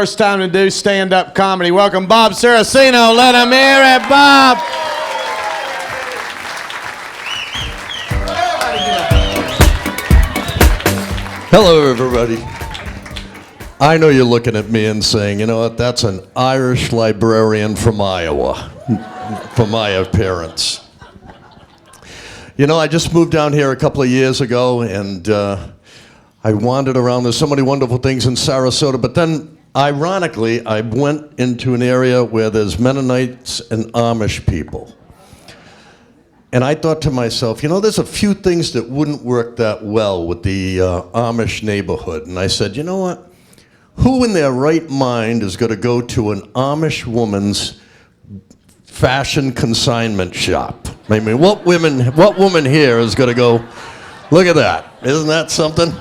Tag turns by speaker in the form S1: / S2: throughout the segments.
S1: First time to do stand-up comedy. Welcome, Bob Saraceno. Let him hear it, Bob.
S2: Hello, everybody. I know you're looking at me and saying, you know what, that's an Irish librarian from Iowa, for my appearance. You know, I just moved down here a couple of years ago, and I wandered around. There's so many wonderful things in Sarasota, but then ironically, I went into an area where there's Mennonites and Amish people. And I thought to myself, you know, there's a few things that wouldn't work that well with the Amish neighborhood. And I said, you know what? Who in their right mind is going to go to an Amish woman's fashion consignment shop? I mean, what woman here is going to go, look at that. Isn't that something?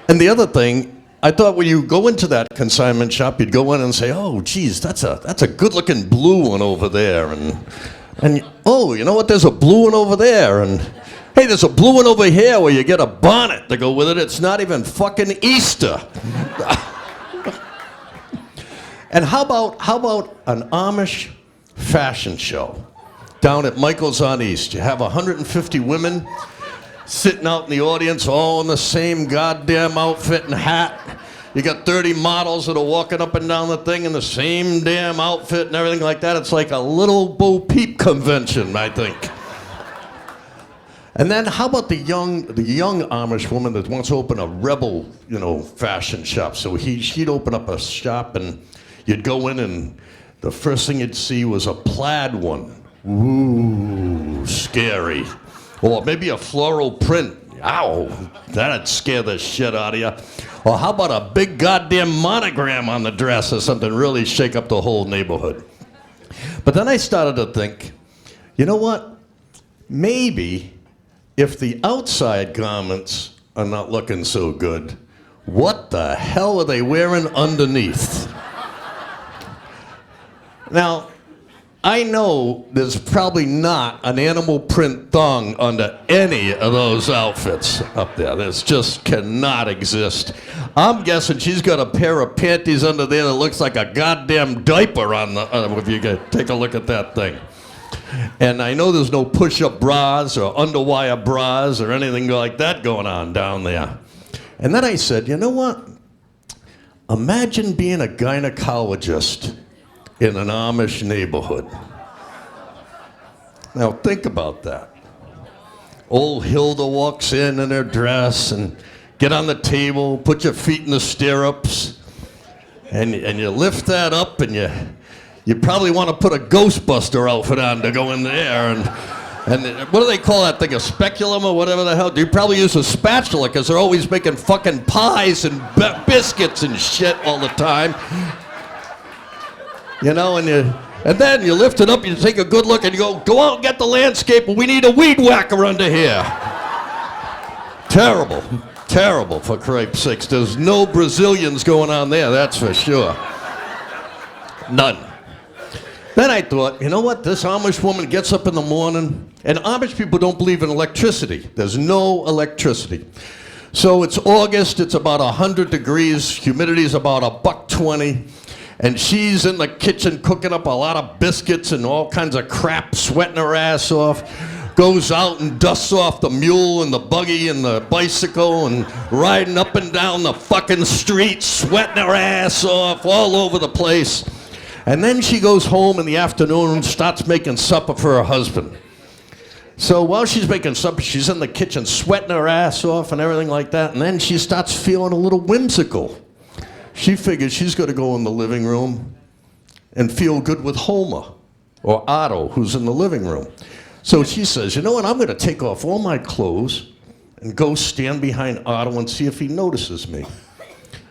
S2: And the other thing, I thought when you go into that consignment shop, you'd go in and say, oh, geez, that's a good-looking blue one over there. And oh, you know what, there's a blue one over there. And hey, there's a blue one over here where you get a bonnet to go with it. It's not even fucking Easter. And how about an Amish fashion show down at Michael's on East? You have 150 women sitting out in the audience, all in the same goddamn outfit and hat. You got 30 models that are walking up and down the thing in the same damn outfit and everything like that. It's like a little Bo Peep convention, I think. And then how about the young Amish woman that wants to open a rebel, fashion shop? So she'd open up a shop and you'd go in and the first thing you'd see was a plaid one. Ooh, scary. Or maybe a floral print. Ow, that'd scare the shit out of you. Or how about a big goddamn monogram on the dress or something, really shake up the whole neighborhood. But then I started to think, you know what? Maybe if the outside garments are not looking so good, what the hell are they wearing underneath? Now, I know there's probably not an animal print thong under any of those outfits up there. This just cannot exist. I'm guessing she's got a pair of panties under there that looks like a goddamn diaper on the, if you could take a look at that thing. And I know there's no push-up bras or underwire bras or anything like that going on down there. And then I said, you know what? Imagine being a gynecologist in an Amish neighborhood. Now think about that. Old Hilda walks in her dress and get on the table, put your feet in the stirrups, and you lift that up and you probably want to put a Ghostbuster outfit on to go in there and what do they call that thing, a speculum or whatever the hell? You probably use a spatula because they're always making fucking pies and biscuits and shit all the time. And then you lift it up, you take a good look, and you go out and get the landscaper. We need a weed whacker under here. Terrible, terrible, for cripe's sakes. There's no Brazilians going on there, that's for sure. None. Then I thought, you know what? This Amish woman gets up in the morning, and Amish people don't believe in electricity. There's no electricity. So it's August, it's about 100 degrees, humidity's about $1.20. And she's in the kitchen cooking up a lot of biscuits and all kinds of crap, sweating her ass off. Goes out and dusts off the mule and the buggy and the bicycle and riding up and down the fucking street, sweating her ass off all over the place. And then she goes home in the afternoon and starts making supper for her husband. So while she's making supper, she's in the kitchen sweating her ass off and everything like that. And then she starts feeling a little whimsical. She figures she's going to go in the living room and feel good with Homer or Otto, who's in the living room. So she says, you know what, I'm going to take off all my clothes and go stand behind Otto and see if he notices me.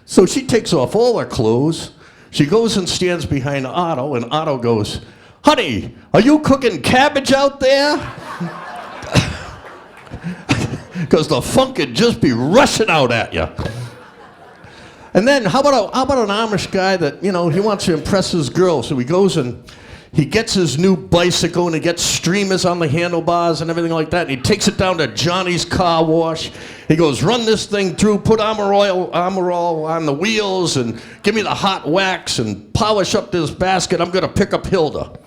S2: So she takes off all her clothes. She goes and stands behind Otto, and Otto goes, honey, are you cooking cabbage out there? Because the funk would just be rushing out at you. And then how about an Amish guy that, he wants to impress his girl, so he goes and he gets his new bicycle and he gets streamers on the handlebars and everything like that. And he takes it down to Johnny's car wash. He goes, run this thing through, put Armor All on the wheels and give me the hot wax and polish up this basket. I'm going to pick up Hilda.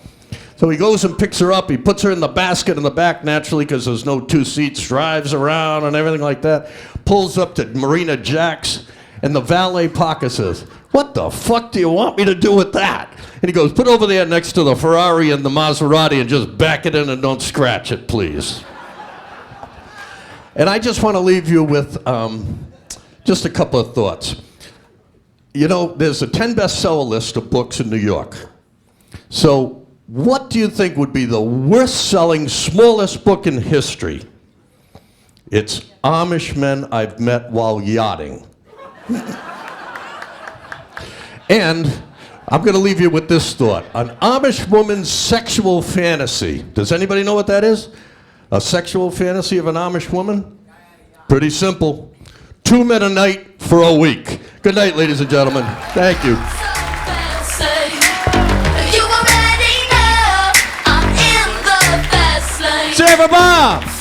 S2: So he goes and picks her up. He puts her in the basket in the back naturally because there's no 2 seats, drives around and everything like that. Pulls up to Marina Jack's and the valet parker says, what the fuck do you want me to do with that? And he goes, put over there next to the Ferrari and the Maserati and just back it in and don't scratch it, please. And I just want to leave you with just a couple of thoughts. You know, there's a 10 bestseller list of books in New York. So what do you think would be the worst-selling, smallest book in history? It's Amish Men I've Met While Yachting. And I'm going to leave you with this thought. An Amish woman's sexual fantasy. Does anybody know what that is? A sexual fantasy of an Amish woman? Pretty simple. 2 men a night for a week. Good night, ladies and gentlemen. Thank you.
S1: Sarah Bob!